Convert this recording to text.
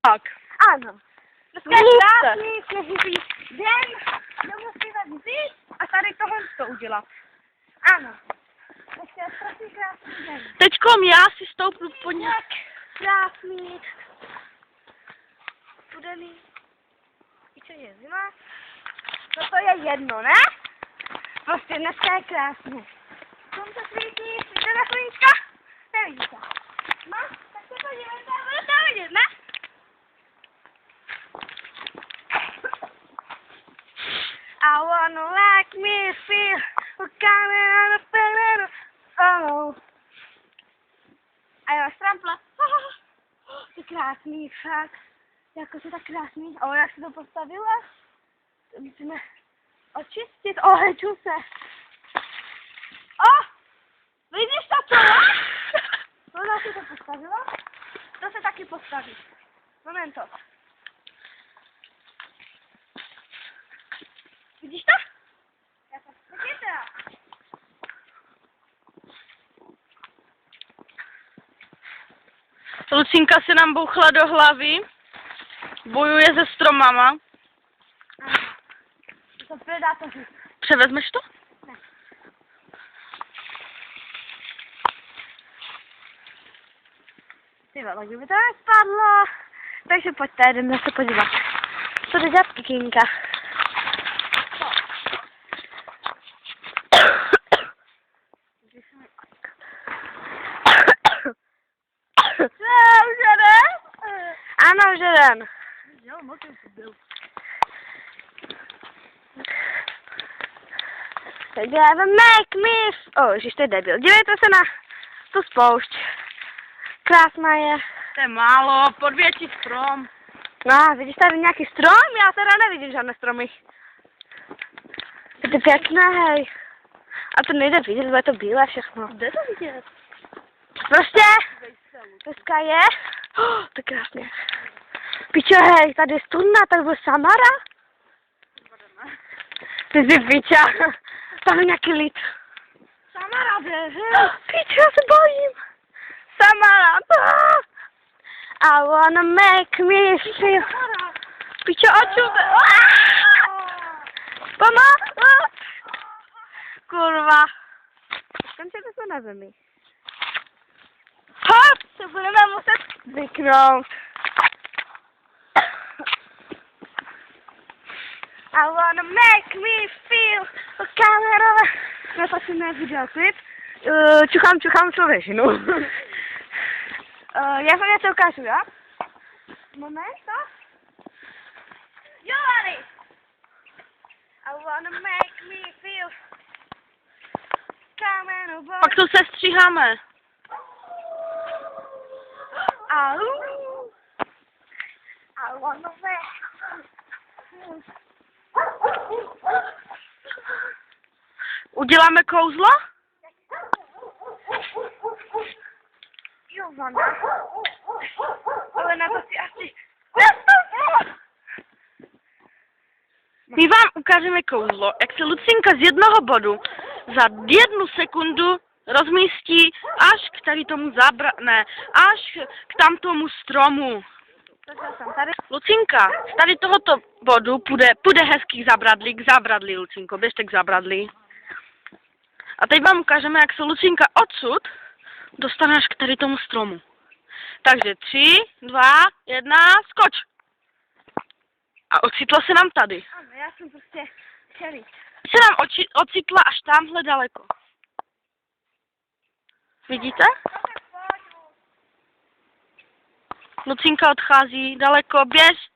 Tak. Ano. Dneska je krásný, sněživý den, nemusíme vzít a tady tohle to udělat. Ano. Dneska je strašně krásný den. Teďkom já si stoupnu po ně. Krásný. Studený. I co je zima? No to je jedno, ne? Prostě dneska je krásný. Slunce svítí, jde na sluníčka? Nevidíte. No, tak se podívejte a budete vidět, ne? I wanna like me feel coming on the fender. Oh. A jo, strampla. To je krásný, fakt. Jako to tak krásný. A jak se to postavila? To musíme očistit. Oheču se. Vidíš to, co? Ona si to postavila? To se taky postaví. Momento. Vidíš to? Já to vidíte? Lucinka se nám bouchla do hlavy. Bojuje se stromama. To predátoři. Převezmeš to? Ne. Ty vole, kdyby to nespadlo. Takže pojďte, jdeme se podívat. Co jde dělat Kinka? Už jeden? Ano, už jeden. Jo, moc jsem to byl. Together make me... Ježiš, to je debil. Dívejte se na tu spoušť. Krásná je. To je málo, podvětší strom. No, vidíš tady nějaký strom? Já teda nevidím žádné stromy. To je pěkné, hej. A to nejde vidět, bude to bílé všechno. Jde to vidět? Prostě, dneska je... to je krásně. Pičo, hej, tady je studna, tady bude Samara. Ty jsi piča. Tam je nějaký lid. Samara, hej. Pičo, já se bojím. Samara. I wanna make me feel... Pičo, očude. Mama. Kurva. Skončete se na zemi. Hop, se budeme muset zvyknout. I wanna make me feel a camera. No tak si neviděl klip. Čuchám člověčinu. Já vám něco ukážu, jo? Moment, to? Jo, Ari! I wanna make me feel camera. Pak to sestříháme. Au! I wanna make... Uděláme kouzlo? Jo, Vanda. Ale na to si asi... My vám ukážeme kouzlo, jak se Lucinka z jednoho bodu za 1 sekundu rozmístí až k tady tomu až k tamtomu stromu. Lucinka, z tady tohoto bodu půjde hezký k zábradlí, Lucinko, běžte k zábradlí. A teď vám ukážeme, jak se Lucinka odsud dostane až k tady tomu stromu. Takže 3, 2, 1, skoč! A ocitla se nám tady. Ano, já jsem prostě chtěli. Se nám ocitla až tamhle daleko. Vidíte? Lucinka odchází daleko, běž!